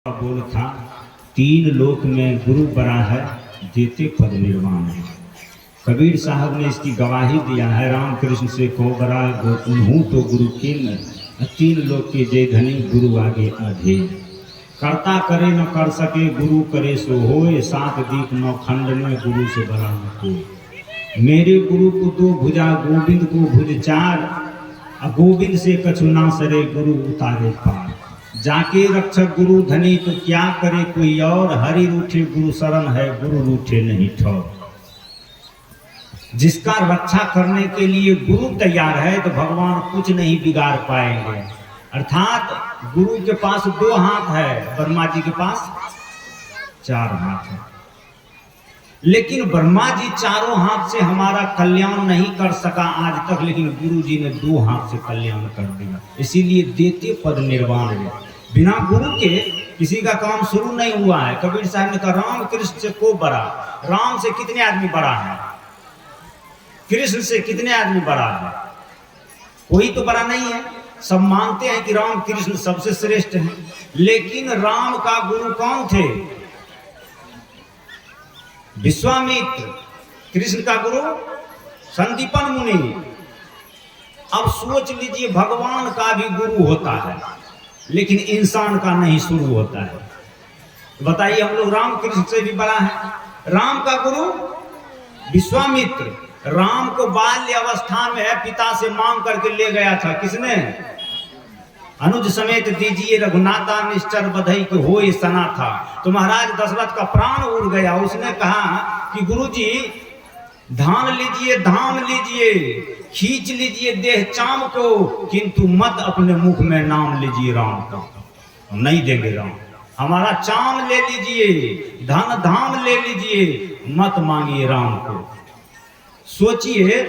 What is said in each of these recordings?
बोल था, तीन लोक में गुरु बड़ा है, देते पद निर्वाण है। कबीर साहब ने इसकी गवाही दिया है, रामकृष्ण से को बड़ा हूँ तो गुरु किन, तीन लोक के जय धनी गुरु आगे अधे। करता करे न कर सके गुरु करे सो होए, सात दीप नौ खंड में गुरु से बड़ा न कोई। मेरे गुरु को दो भुजा, गोविंद को भुज चार, गोविंद से कछु ना सरे गुरु उतारे पार। जाके रक्षक गुरु धनी तो क्या करे कोई और, हरि रूठे गुरु शरण है, गुरु रूठे नहीं ठौर। जिसका रक्षा करने के लिए गुरु तैयार है तो भगवान कुछ नहीं बिगाड़ पाएंगे। अर्थात गुरु के पास दो हाथ है, ब्रह्मा जी के पास चार हाथ है, लेकिन ब्रह्मा जी चारों हाथ से हमारा कल्याण नहीं कर सका आज तक, लेकिन गुरु जी ने दो हाथ से कल्याण कर दिया। इसीलिए देते पद निर्वाण है। बिना गुरु के किसी का काम शुरू नहीं हुआ है। कबीर साहब ने कहा, राम कृष्ण से को बड़ा, राम से कितने आदमी बड़ा है, कृष्ण से कितने आदमी बड़ा है, कोई तो बड़ा नहीं है। सब मानते हैं कि राम कृष्ण सबसे श्रेष्ठ हैं, लेकिन राम का गुरु कौन थे? विश्वामित्र। कृष्ण का गुरु संदीपन मुनि। अब सोच लीजिए, भगवान का भी गुरु होता है, लेकिन इंसान का नहीं शुरू होता है। बताइए, हम लोग राम कृष्ण से भी बड़ा है। राम का गुरु विश्वामित्र। राम को बाल्य अवस्था में पिता से मांग करके ले गया था, किसने? अनुज समेत दीजिए रघुनाथा, निश्चर बधई को होए सना था। तो महाराज दशरथ का प्राण उड़ गया। उसने कहा कि गुरुजी धान लीजिए, धाम लीजिए, खींच लीजिए देह चाम को, किंतु मत अपने मुख में नाम लीजिए राम का। हम नहीं देंगे राम, हमारा चाम ले लीजिए, धन धाम ले लीजिए, मत मांगिए राम को। सोचिए,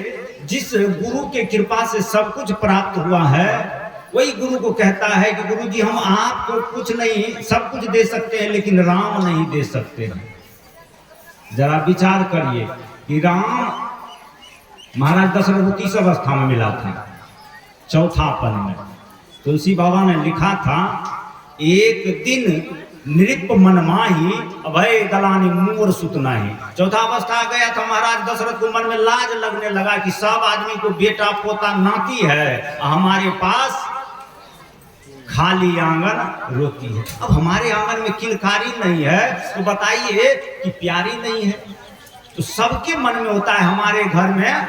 जिस गुरु के कृपा से सब कुछ प्राप्त हुआ है, वही गुरु को कहता है कि गुरु जी हम आपको कुछ नहीं, सब कुछ दे सकते हैं, लेकिन राम नहीं दे सकते हैं। जरा विचार करिए कि राम महाराज दशरथ को किस अवस्था में मिला था? चौथापन में। तुलसी बाबा ने लिखा था, एक दिन नृप मन माही, अभय दलानी मोर सुत नाही। चौथा अवस्था आ गया था। महाराज दशरथ को मन में लाज लगने लगा कि सब आदमी को बेटा पोता नाती है, हमारे पास खाली आंगन रोती है। अब हमारे आंगन में किलकारी नहीं है, तो बताइए कि प्यारी नहीं है? तो सबके मन में होता है हमारे घर में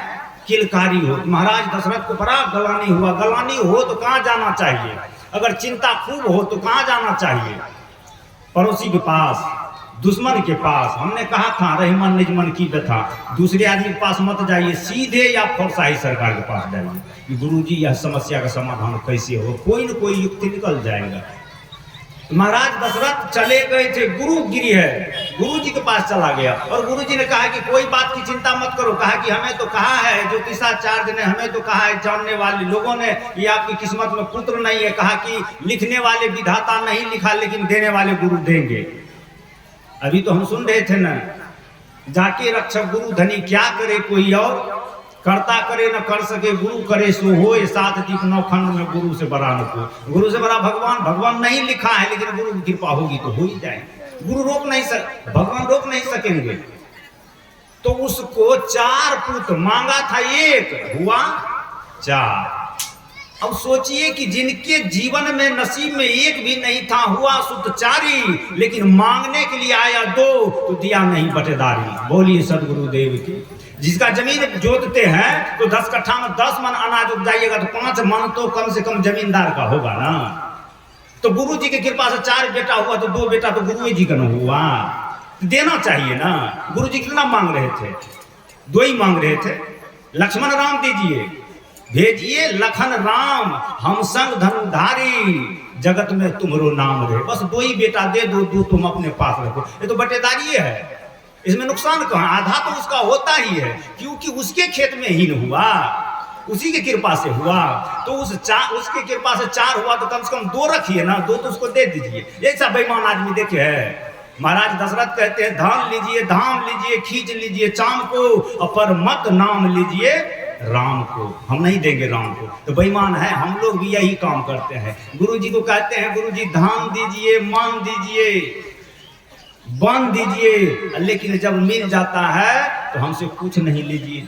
किलकारी हो। महाराज दशरथ को बड़ा गलानी हुआ। गलानी हो तो कहाँ जाना चाहिए? अगर चिंता खूब हो तो कहाँ जाना चाहिए? पड़ोसी के पास, दुश्मन के पास। हमने कहा था, रहीमन निज मन की व्यथा, दूसरे आदमी के पास मत जाइए, सीधे या फौरशाही सरकार के पास जाइए कि गुरुजी यह समस्या का समाधान कैसे हो, कोई न कोई युक्ति निकल जाएगा। महाराज दशरथ चले गए थे, गुरु गिरी है, गुरु जी के पास चला गया और गुरु जी ने कहा कि कोई बात की चिंता मत करो। कहा कि हमें तो कहा है ज्योतिषाचार्य ने, हमें तो कहा है जानने वाले लोगों ने, ये आपकी किस्मत में पुत्र नहीं है। कहा कि लिखने वाले विधाता नहीं लिखा, लेकिन देने वाले गुरु देंगे। अभी तो हम सुन रहे थे ना, जाके रक्षक गुरु धनी क्या करे कोई और, करता करे न कर सके गुरु करे सो होए, सात दीप नौ खंड में गुरु से बड़ा न कोई। गुरु से बड़ा भगवान। भगवान नहीं लिखा है, लेकिन गुरु की कृपा होगी तो हो ही जाएगी। गुरु रोक नहीं भगवान रोक नहीं सकेंगे। तो उसको चार पुत्र मांगा था, एक हुआ चार। अब सोचिए कि जिनके जीवन में नसीब में एक भी नहीं था, हुआ शुद्ध चारी, लेकिन मांगने के लिए आया दो तो दिया नहीं बटेदारी। बोलिए सदगुरुदेव की। जिसका जमीन जोतते हैं तो 10 कट्ठा में 10 मन अनाज उपजाइएगा तो 5 मन तो कम से कम जमींदार का होगा ना। तो गुरु जी की कृपा से 4 बेटा हुआ, तो 2 बेटा तो गुरु जी का न हुआ, देना चाहिए ना। गुरु जी कितना मांग रहे थे? 2 ही मांग रहे थे। लक्ष्मण राम दीजिए, भेजिए लखन राम, हम संग धनुधारी, जगत में तुम्हारो नाम रहे। बस 2 ही बेटा दे दो, 2 तुम अपने पास रखो। ये तो बटेदारी है, इसमें नुकसान कहाँ? आधा तो उसका होता ही है, क्योंकि उसके खेत में हीन हुआ, उसी की कृपा से हुआ। तो उसके कृपा से 4 हुआ, तो कम से कम 2 रखिए ना, 2 तो उसको दे दीजिए। ऐसा बेईमान आदमी देखे है। महाराज दशरथ कहते हैं, धान लीजिए, धाम लीजिए, खींच लीजिए चाम को, पर मत नाम लीजिए राम को, हम नहीं देंगे राम को। तो बेईमान है, हम लोग भी यही काम करते हैं। गुरु जी को कहते हैं गुरु जी धाम दीजिए, मान दीजिए, बांध दीजिए, लेकिन जब मिल जाता है तो हमसे कुछ नहीं लीजिए।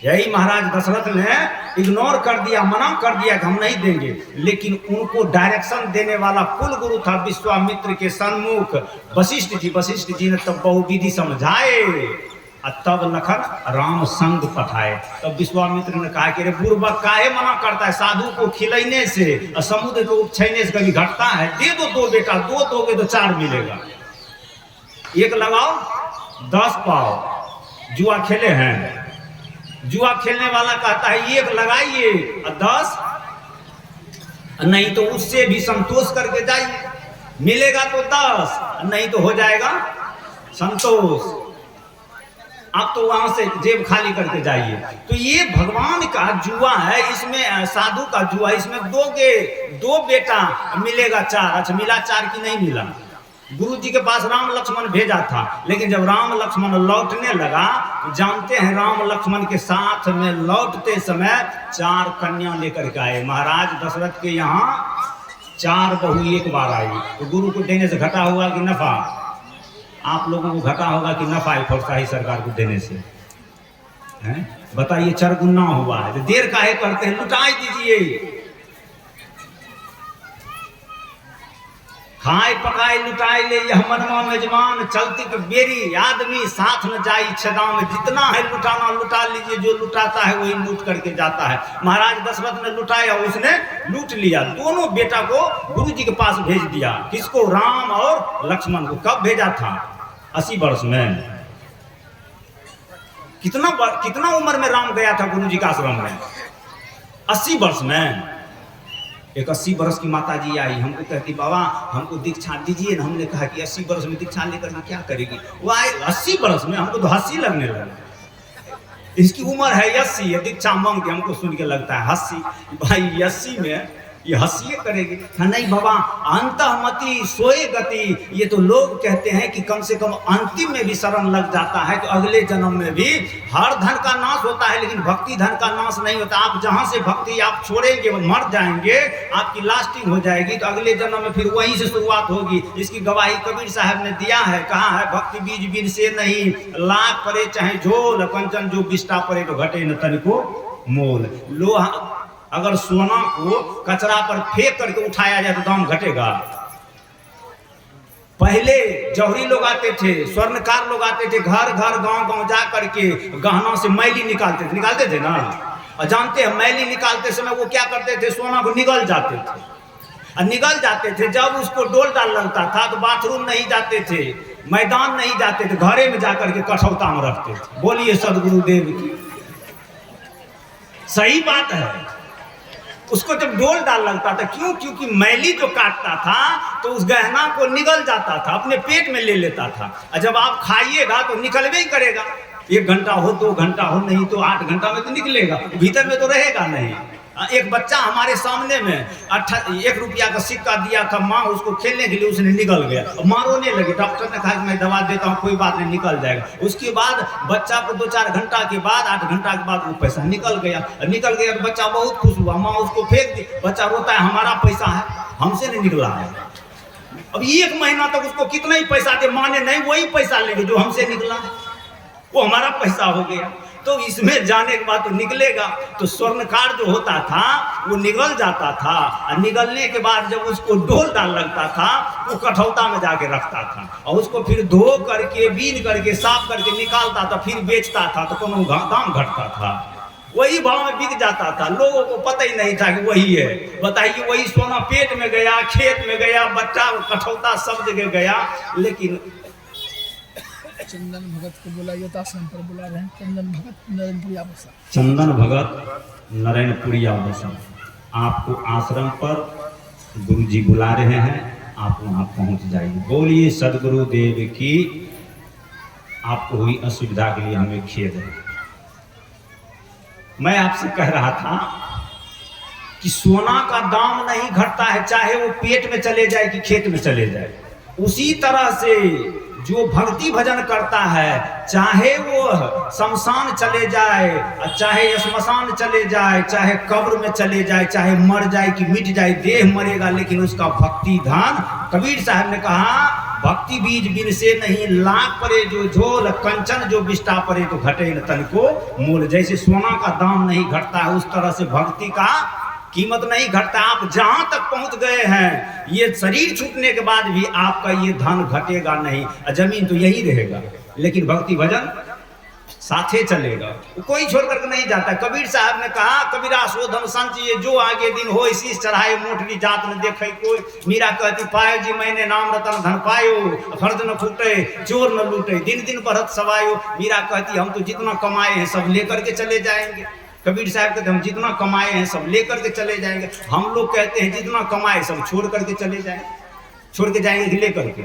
यही महाराज दशरथ ने इग्नोर कर दिया, मना कर दिया कि हम नहीं देंगे, लेकिन उनको डायरेक्शन देने वाला कुल गुरु था विश्वामित्र के सन्मुख वशिष्ठ जी। वशिष्ठ जी ने तब बहुविधि समझाए और तब लखन राम संग पठाए। तब विश्वामित्र ने कहा कि रे बुर्बक काहे मना करता है, साधु को खिलाने से और समुद्र को उपछैने से कभी घटता है। दे दो 2 बेटा, 2 दोगे तो 4 मिलेगा, 1 लगाओ 10 पाओ। जुआ खेले हैं, जुआ खेलने वाला कहता है 1 लगाइए और 10, नहीं तो उससे भी संतोष करके जाइए, मिलेगा तो 10, नहीं तो हो जाएगा संतोष। आप तो वहां से जेब खाली करके जाइए। तो ये भगवान का जुआ है, इसमें साधु का जुआ, इसमें दोगे 2 बेटा मिलेगा 4। अच्छा मिला 4 की नहीं मिला? गुरु जी के पास राम लक्ष्मण भेजा था, लेकिन जब राम लक्ष्मण लौटने लगा, जानते हैं राम लक्ष्मण के साथ में लौटते समय 4 कन्या लेकर के आए। महाराज दशरथ के यहाँ 4 बहू एक बार आई। तो गुरु को देने से घटा हुआ कि नफा? आप लोगों को घटा होगा कि नफा है फौजशाही सरकार को देने से? हैं बताइए, 4 गुना हुआ है। तो देर काहे करते हैं, लुटा दीजिए। खाए पकाए लुटाए ले यह मनवा मेजबान, चलती तो बेरी आदमी साथ न जाई छदा में। जितना है लुटाना लुटा लीजिए, जो लुटाता है वही लूट करके जाता है। महाराज दशरथ ने लुटाया, उसने लूट लिया। दोनों बेटा को गुरु जी के पास भेज दिया। किसको? राम और लक्ष्मण को। कब भेजा था? 80 वर्ष में। कितना उम्र में राम गया था गुरु जी का आश्रम में? 80 वर्ष में। एक 80 वर्ष की माता जी आई, हमको कहती बाबा हमको दीक्षा दीजिए ना। हमने कहा कि 80 वर्ष में दीक्षा लेकर के क्या करेगी? वो आए 80 वर्ष में, हमको तो हंसी लगने लगा। इसकी उम्र है 80 है, दीक्षा मांगती, हमको सुन के लगता है हंसी। भाई 80 में ये हंसी करेगी? नहीं बाबा, अंतःमति सोए गति। ये तो लोग कहते हैं कि कम से कम अंतिम में भी शरण लग जाता है तो अगले जन्म में भी हर धन का नाश होता है, लेकिन भक्ति धन का नाश नहीं होता। आप जहां से भक्ति आप छोड़ेंगे, मर जाएंगे, आपकी लास्टिंग हो जाएगी, तो अगले जन्म में फिर वहीं से शुरुआत होगी। इसकी गवाही कबीर साहब ने दिया है, कहा है भक्ति बीज बीन से नहीं, लाख परे चाहे झोल, कंचन जो बिस्टा परे तो घटे न तन को मोल। लोहा अगर सोना को कचरा पर फेंक करके उठाया जाए तो दाम घटेगा। पहले जौहरी लोग आते थे, स्वर्णकार लोग आते थे, घर घर गांव गांव जा करके गहना से मैली निकालते थे ना। और जानते हैं मैली निकालते समय वो क्या करते थे? सोना को निगल जाते थे। और निगल जाते थे, जब उसको डोल डाल लगता था तो बाथरूम नहीं जाते थे, मैदान नहीं जाते थे, घरे में जाकर के कठौता में रखते थे। बोलिए सदगुरुदेव की। सही बात है। उसको जब डोल डाल लगता था, क्यों? क्योंकि मैली जो काटता था तो उस गहना को निगल जाता था, अपने पेट में ले लेता था। और जब आप खाइएगा तो निकलवे ही करेगा। 1 घंटा हो, 2 घंटा हो, नहीं तो 8 घंटा में तो निकलेगा, भीतर में तो रहेगा नहीं। एक बच्चा हमारे सामने में 1 रुपया का सिक्का दिया था, माँ उसको खेलने के लिए, उसने निकल गया, माँ रोने लगी। डॉक्टर ने कहा कि मैं दवा देता हूँ, कोई बात नहीं, निकल जाएगा। उसके बाद बच्चा को 2-4 घंटा के बाद, 8 घंटा के बाद वो पैसा निकल गया तो बच्चा बहुत खुश हुआ, माँ उसको फेंक दी। बच्चा रोता है, हमारा पैसा है, हमसे नहीं निकला है। अब 1 महीना तक उसको कितना ही पैसा दे, माँ ने नहीं वही पैसा लेंगे जो हमसे निकला, वो हमारा पैसा हो गया। तो इसमें जाने के बाद तो निकलेगा। तो स्वर्णकार जो होता था वो निगल जाता था, और निगलने के बाद जब उसको डोल डाल लगता था वो कठौता में जाके रखता था, और उसको फिर धो करके बीन करके साफ करके निकालता था, फिर बेचता था तो कोनो दाम घटता था, वही भाव में बिक जाता था। लोगों को पता ही नहीं था कि वही है। बताइए, वही सोना पेट में गया, खेत में गया, बच्चा कठौता सब जगह गया। लेकिन चंदन भगत को बुलाइए तो आश्रम पर बुला रहे हैं। चंदन भगत नरेंद्रपुरिया बसा। चंदन भगत नरेंद्रपुरिया बसा, आपको आश्रम पर गुरुजी बुला रहे हैं, आप वहां पहुंच जाइए। बोलिए सदगुरुदेव की। आपको हुई असुविधा के लिए हमें खेद है। मैं आपसे कह रहा था कि सोना का दाम नहीं घटता है, चाहे वो पेट में चले जाए कि खेत में चले जाए। उसी तरह से जो भक्ति भजन करता है, चाहे वो शमशान चले जाए, चाहे श्मशान चले जाए, चाहे कब्र में चले जाए, चाहे मर जाए कि मिट जाए, देह मरेगा लेकिन उसका भक्ति धन, कबीर साहब ने कहा भक्ति बीज बिन से नहीं, लाख परे जो झोल, कंचन जो बिष्टा परे तो घटे न तन को मोल। जैसे सोना का दाम नहीं घटता है, उस तरह से भक्ति का कीमत नहीं घटता। आप जहां तक पहुंच गए हैं, ये शरीर छूटने के बाद भी आपका ये धन घटेगा नहीं, जमीन तो यही रहेगा, लेकिन भक्ति भजन साथे चलेगा, कोई छोड़ करके नहीं जाता। कबीर साहब ने कहा कबीरा सो धन संचिए, जो आगे दिन हो इसी चढ़ाए, मोटरी जात न देखे कोई। मीरा कहती पायो जी मैंने नाम रतन धन पायो, फर्ज न फूटे चोर न लूटे, दिन दिन बढ़त सवायो। मीरा कहती हम तो जितना कमाए हैं सब लेकर के चले जाएंगे। कबीर साहब कहते हम जितना कमाए हैं सब लेकर के चले जाएंगे। हम लोग कहते हैं जितना कमाए सब छोड़ करके चले जाएंगे, छोड़ के जाएंगे कि लेकर के।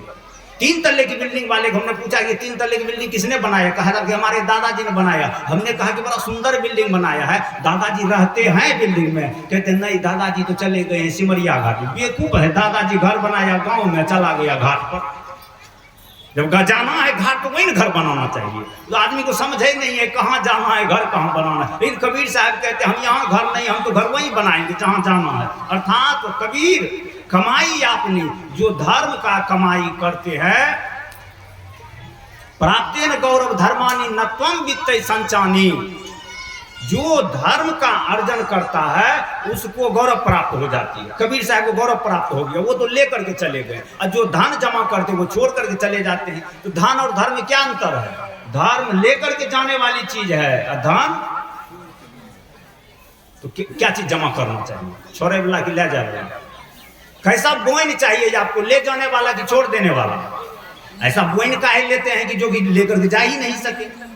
3 तल्ले की बिल्डिंग वाले को हमने पूछा कि 3 तल्ले की बिल्डिंग किसने बनाया? कहा कि हमारे दादाजी ने बनाया। हमने कहा कि बड़ा सुंदर बिल्डिंग बनाया है, दादाजी रहते हैं बिल्डिंग में? कहते नहीं, दादाजी तो चले गए हैं सिमरिया घाट। बेवकूफ है, दादाजी घर बनाया गांव में, चला गया घाट पर। जब जाना है घाट तो वही घर बनाना चाहिए। तो आदमी को समझ ही नहीं है कहाँ जाना है, घर कहाँ बनाना है। लेकिन कबीर साहब कहते हम यहाँ घर नहीं, हम तो घर वहीं बनाएंगे जहाँ जाना है। अर्थात तो कबीर कमाई अपनी, जो धर्म का कमाई करते हैं, प्राप्तेन गौरव धर्मानी न त्वं वित्तै संचानी, जो धर्म का अर्जन करता है उसको गौरव प्राप्त हो जाती है। कबीर साहब को गौरव प्राप्त हो गया, वो तो लेकर के चले गए। और जो धन जमा करते वो छोड़ करके चले जाते हैं। तो धन और धर्म में क्या अंतर है? धर्म लेकर के जाने वाली चीज है, और धन तो क्या चीज जमा करना चाहिए? छोड़े वाला की ले जा रहे हैं। कैसा बोइन चाहिए आपको, ले जाने वाला कि छोड़ देने वाला? ऐसा बोइन काहे लेते हैं कि जो कि लेकर के जा ही नहीं सके।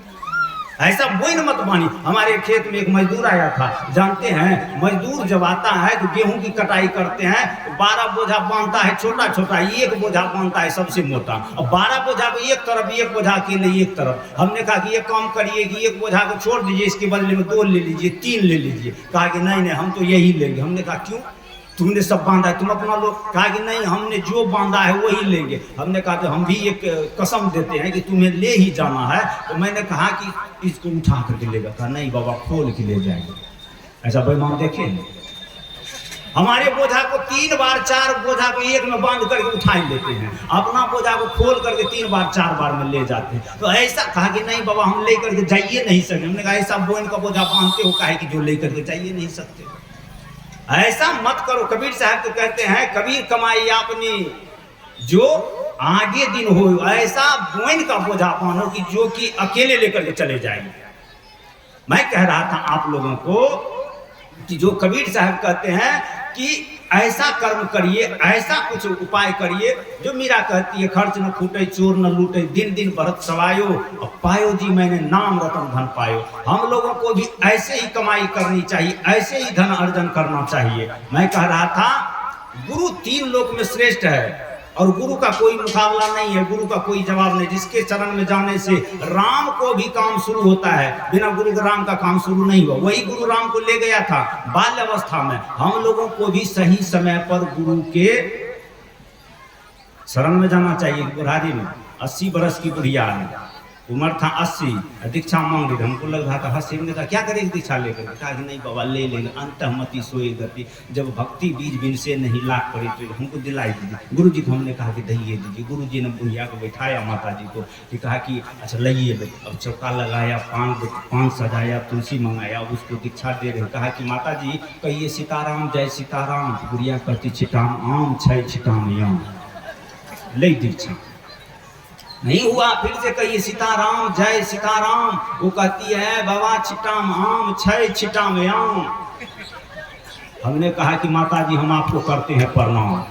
ऐसा बोइन मत बानी। हमारे खेत में एक मजदूर आया था, जानते हैं मजदूर जब आता है तो गेहूं की कटाई करते हैं, 12 बोझा बांधता है छोटा छोटा, एक बोझा बांधता है सबसे मोटा, और 12 बोझा को एक तरफ, एक बोझा के लिए एक तरफ। हमने कहा कि ये काम करिए कि एक बोझा को छोड़ दीजिए, इसके बदले में 2 ले लीजिए, 3 ले लीजिए। कहा कि नहीं नहीं हम तो यही लेंगे। हमने कहा क्यों? तुमने सब बांधा है, तुम अपना लो। कहा कि नहीं हमने जो बांधा है वही लेंगे। हमने कहा कि हम भी एक कसम देते हैं कि तुम्हें ले ही जाना है। तो मैंने कहा कि इसको उठा करके लेगा। कहा नहीं बाबा खोल के ले जाएंगे। ऐसा बेईमान देखे हमारे बोझा को 3 बार 4 बोझा को एक में बांध करके उठा लेते हैं, अपना बोझा को खोल करके 3 बार 4 बार में ले जाते हैं। तो ऐसा कहा कि नहीं बाबा हम ले करके जाइए नहीं सकते। हमने कहा ऐसा बोइन का बोझा बांधते हो काहे कि जो ले करके जाइए नहीं सकते। ऐसा मत करो। कबीर साहब तो कहते हैं कबीर कमाई अपनी, जो आगे दिन हो ऐसा बोइन का बोझा बांधो कि जो कि अकेले लेकर के चले जाएंगे। मैं कह रहा था आप लोगों को कि जो कबीर साहब कहते हैं कि ऐसा कर्म करिए, ऐसा कुछ उपाय करिए जो मीरा कहती है खर्च न फूटे चोर न लूटे, दिन दिन बढ़त सवायो, और पायो जी मैंने नाम रतन धन पायो। हम लोगों को भी ऐसे ही कमाई करनी चाहिए, ऐसे ही धन अर्जन करना चाहिए। मैं कह रहा था गुरु 3 लोक में श्रेष्ठ है, और गुरु का कोई मुकाबला नहीं है, गुरु का कोई जवाब नहीं। जिसके चरण में जाने से राम को भी काम शुरू होता है, बिना गुरु के राम का काम शुरू नहीं हुआ। वही गुरु राम को ले गया था बाल्य अवस्था में। हम लोगों को भी सही समय पर गुरु के शरण में जाना चाहिए। बुढ़ारी में 80 बरस की बुढ़िया है, उम्र था 80, दीक्षा मांग रही। हमको लग रहा था हंसी में, कहा क्या करेगी दीक्षा लेकर? कहा कि नहीं बाबा ले लेंगे, अंतःमति सोई गति, जब भक्ति बीज बिन से नहीं लाख पड़ी तो हमको दिलाई दीजिए। गुरु जी को हमने कहा कि दहिए दीजिए। गुरु जी ने बुढ़िया को बैठाया माता जी को, कि कहा कि अच्छा लाइए। अब चौका लगाया, पान सजाया, तुलसी मंगाया, उसको दीक्षा दे रहे। कहा कि माता जी कहिए सीताराम जय सीताराम। बुढ़िया कहती छिटाम आम छै छिटाम आम, ले दीक्षा। नहीं हुआ, फिर से कहिए सीताराम जय सीताराम। वो कहती है बाबा छिटाम आम छै छिटाम आम। हमने कहा कि माता जी हम आपको करते हैं प्रणाम।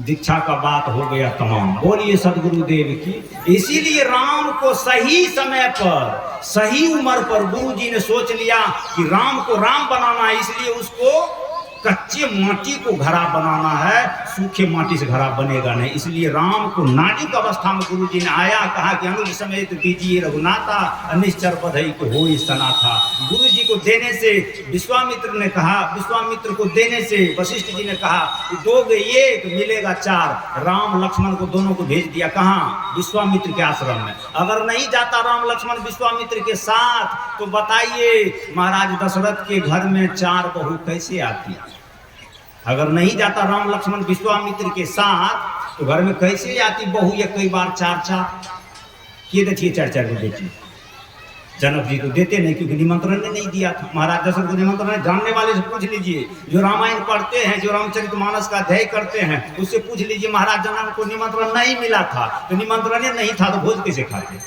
दीक्षा का बात हो गया तमाम। बोलिए सदगुरुदेव की। इसीलिए राम को सही समय पर, सही उम्र पर गुरु जी ने सोच लिया कि राम को राम बनाना है, इसलिए उसको कच्चे माटी को घड़ा बनाना है, सूखे माटी से घड़ा बनेगा नहीं। इसलिए राम को नाड़ी की अवस्था में गुरु जी ने आया, कहा कि अनुज समेत दीजिए रघुनाथा, निश्चर बधई को हो सना था। गुरु जी को देने से विश्वामित्र ने कहा, विश्वामित्र को देने से वशिष्ठ जी ने कहा कि दोगे एक मिलेगा चार। राम लक्ष्मण को दोनों को भेज दिया, कहाँ? विश्वामित्र के आश्रम में। अगर नहीं जाता राम लक्ष्मण विश्वामित्र के साथ तो बताइए महाराज दशरथ के घर में चार बहू कैसे आती? अगर नहीं जाता राम लक्ष्मण विश्वामित्र के साथ तो घर में कैसे आती बहू? ये कई बार चार चार ये देखिए, चार चार को देखिए। जनक जी को देते नहीं क्योंकि निमंत्रण ने नहीं दिया था। महाराज दशरथ को निमंत्रण, जानने वाले से पूछ लीजिए, जो रामायण पढ़ते हैं, जो रामचरितमानस का अध्ययन करते हैं, उससे पूछ लीजिए महाराज जनक को निमंत्रण नहीं मिला था। तो निमंत्रण नहीं था तो भोज कैसे खाते?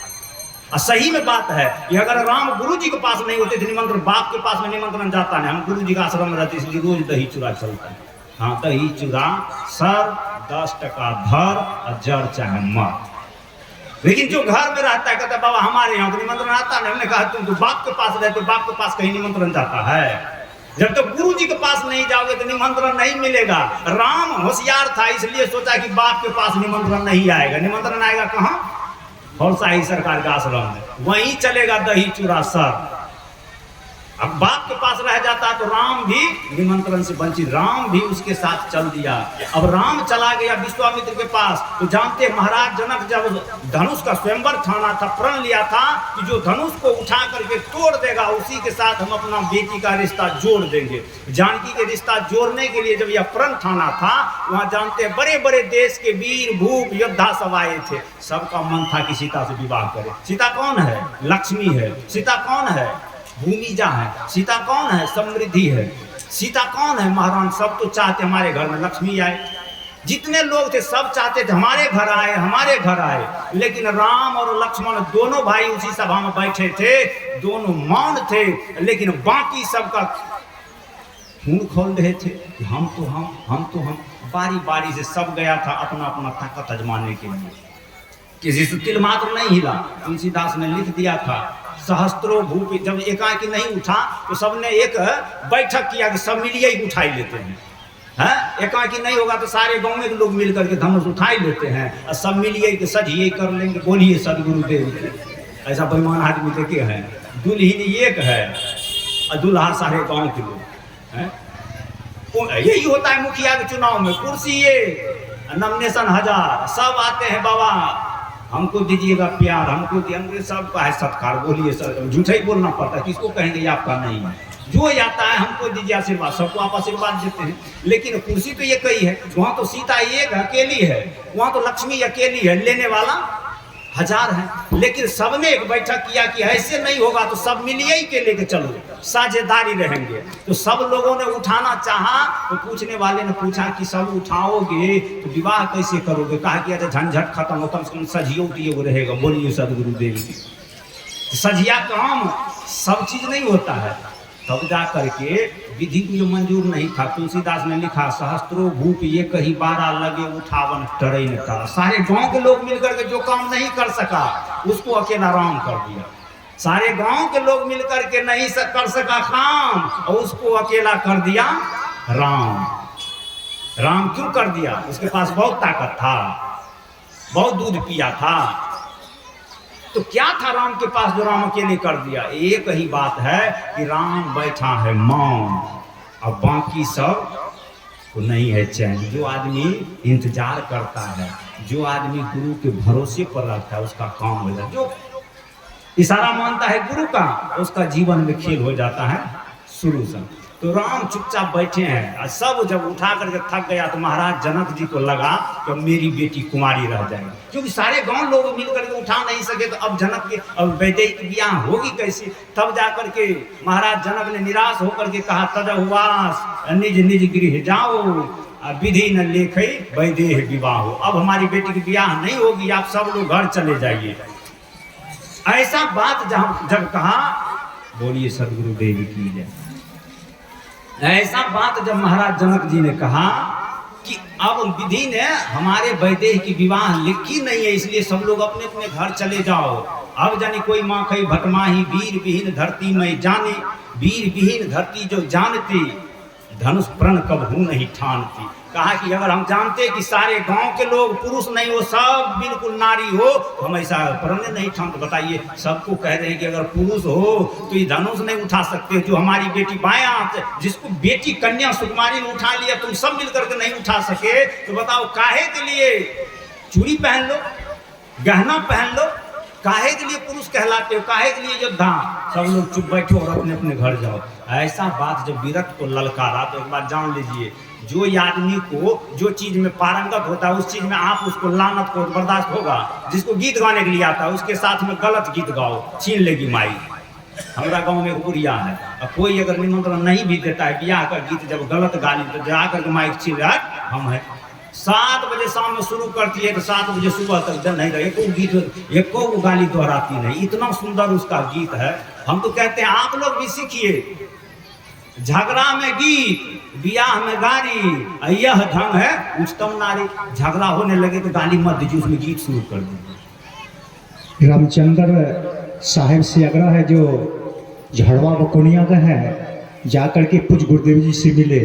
और सही में बात है कि अगर राम गुरु जी के पास नहीं होते थे निमंत्रण, बाप के पास में निमंत्रण जाता नहीं। हम गुरु जी का आश्रम में रहते इसलिए रोज दही चूड़ा चलता है। हाँ, दही चूड़ा सर 10 टका भर और जड़ चाहे मर। लेकिन जो घर में रहता है कहता है बाबा हमारे यहाँ तो निमंत्रण आता नहीं। हमने कहा तुम तो बाप के पास रहते, बाप के पास कहीं निमंत्रण जाता है? जब तक गुरु जी के पास नहीं जाओगे तो निमंत्रण नहीं मिलेगा। राम होशियार था इसलिए सोचा कि बाप के पास निमंत्रण नहीं आएगा। निमंत्रण आएगा कहाँ? और शाही सरकार का आश्रम में, वहीं चलेगा दही चूड़ा सर। अब बाप के पास रह जाता तो राम भी निमंत्रण से वंचित, राम भी उसके साथ चल दिया। अब राम चला गया विश्वामित्र के पास तो जानते महाराज जनक जब धनुष का स्वयंवर ठाना था, प्रण लिया था कि जो धनुष को उठा करके तोड़ देगा उसी के साथ हम अपना बेटी का रिश्ता जोड़ देंगे। जानकी के रिश्ता जोड़ने के लिए जब यह प्रण ठाना था, वहां जानते बड़े बड़े देश के वीर भूप योद्धा सब आए थे। सबका मन था कि सीता से विवाह करे। सीता कौन है? लक्ष्मी है। सीता कौन है? भूमिजा है। सीता कौन है? समृद्धि है। सीता कौन है? महाराज। सब तो चाहते हमारे घर में लक्ष्मी आए। जितने लोग थे सब चाहते थे हमारे घर आए, हमारे घर आए। लेकिन राम और लक्ष्मण दोनों भाई उसी सभा में बैठे थे, दोनों मौन थे, लेकिन बाकी सबका खून खोल रहे थे कि हम तो हम। बारी बारी से सब गया था अपना अपना ताकत आजमाने के लिए। किसी से तिल मात्र नहीं हिला। तुलसीदास ने लिख दिया था सहस्त्रों भूप, जब एकाएकी नहीं उठा तो सबने एक बैठक किया कि सब मिलिए ही उठाई लेते हैं। एकाएकी नहीं होगा तो सारे गांव में लोग मिल करके धनुष उठाई लेते हैं और सब मिलिए कि सजिए कर लेंगे। बोलिए सदगुरुदेव। ऐसा बेईमान आदमी देखे हैं। दुल्हन एक है और दुल्हा सारे गांव के लोग हैं। यही होता है मुखिया के चुनाव में, कुर्सी ये नॉमिनेशन 1000, सब आते हैं बाबा हमको दीजिएगा प्यार, हमको दिए, सबका है सत्कार। बोलिए सर, झूठा ही बोलना पड़ता है, किसको कहेंगे आपका नहीं है। जो आता है हमको दीजिए आशीर्वाद, सबको आप आशीर्वाद देते हैं। लेकिन कुर्सी तो ये कई है, वहाँ तो सीता एक अकेली है, वहाँ तो लक्ष्मी अकेली है, लेने वाला 1000 है। लेकिन सब ने एक बैठक किया कि ऐसे नहीं होगा तो सब मिलिए ही के लेके चलो, साझेदारी रहेंगे। तो सब लोगों ने उठाना चाहा तो पूछने वाले ने पूछा कि सब उठाओगे तो विवाह कैसे करोगे? कहा कि अच्छा झंझट खत्म होता है, सजियो उठिए रहेगा। बोलिए सदगुरुदेव। सजिया काम सब चीज नहीं होता है। तब जा करके विधि को जो मंजूर नहीं था, तुलसीदास ने लिखा सहस्त्रों भूप ये कही 12 लगे उठावन टरे न था। सारे गांव के लोग मिलकर के जो काम नहीं कर सका उसको अकेला राम कर दिया। सारे गांव के लोग मिलकर के नहीं कर सका काम और उसको अकेला कर दिया राम। राम क्यों कर दिया? उसके पास बहुत ताकत था, बहुत दूध पिया था। तो क्या था राम के पास जो राम अकेले कर दिया? एक ही बात है कि राम बैठा है मौन और बाकी सब को नहीं है चैन। जो आदमी इंतजार करता है, जो आदमी गुरु के भरोसे पर रहता है उसका काम हो जाता है। जो इशारा मानता है गुरु का उसका जीवन में खेल हो जाता है शुरू से। तो राम चुपचाप बैठे हैं और सब जब उठा करके थक गया तो महाराज जनक जी को लगा कि मेरी बेटी कुमारी रह जाएगी, क्योंकि सारे गांव लोग मिल करके उठा नहीं सके। तो अब जनक के अब वैदेही की ब्याह होगी कैसे? तब जाकर के महाराज जनक ने निराश होकर के कहा तजहुवास निज निज गृह जाओ विधि न लेखे वैदेह विवाह हो। अब हमारी बेटी की ब्याह नहीं होगी, आप सब लोग घर चले जाइए। ऐसा बात जब कहा, बोलिए सदगुरुदेव की जय। ऐसा बात जब महाराज जनक जी ने कहा कि अब विधि ने हमारे वैदेह की विवाह लिखी नहीं है, इसलिए सब लोग अपने अपने घर चले जाओ। अब जानी कोई माँ खई भटमाही वीर विहीन धरती में जाने, वीर विहीन धरती जो जानती धनुष प्रण कब हूँ नहीं ठानती। कहा कि अगर हम जानते कि सारे गांव के लोग पुरुष नहीं हो, सब बिल्कुल नारी हो, हम ऐसा प्रण नहीं ठान। बताइए, सबको कह रहे हैं कि अगर पुरुष हो तो ये धनुष नहीं उठा सकते, जो हमारी बेटी बायां हाथ, जिसको बेटी कन्या सुकुमारी ने उठा लिया, तुम सब मिलकर के नहीं उठा सके, तो बताओ काहे के लिए चूड़ी पहन लो, गहना पहन लो, काहे के लिए पुरुष कहलाते हो, काहे के लिए योद्धा। सब लोग चुप बैठो और अपने अपने घर जाओ। ऐसा बात जब विरक्त को ललकारा तो एक बात जान लीजिए, जो आदमी को जो चीज में पारंगत होता है उस चीज में आप उसको लानत को बर्दाश्त होगा। जिसको गीत गाने के लिए आता है उसके साथ में गलत गीत गाओ, छीन लेगी माई। हमारा गांव में एक बुढ़िया है, और कोई अगर निमंत्रण नहीं भी देता है ब्याह का गीत जब गलत गाली तो जाकर के माइक छीन रहा हम है। 7 बजे शाम में शुरू करती है तो 7 बजे सुबह तक जल नहीं रहे, एको गाली दोहराती नहीं। इतना सुंदर उसका गीत है। हम तो कहते हैं आप लोग भी सीखिए, झगड़ा में गीत, ब्याह में गाली, यह ढंग है उच्चतम नारी। झगड़ा होने लगे तो गाली मत दीजिए, उसमें गीत शुरू कर दीजिए। रामचंद्र साहेब से आग्रह है जो झड़वा बकोनिया का है, जाकर के कुछ गुरुदेव जी से मिले।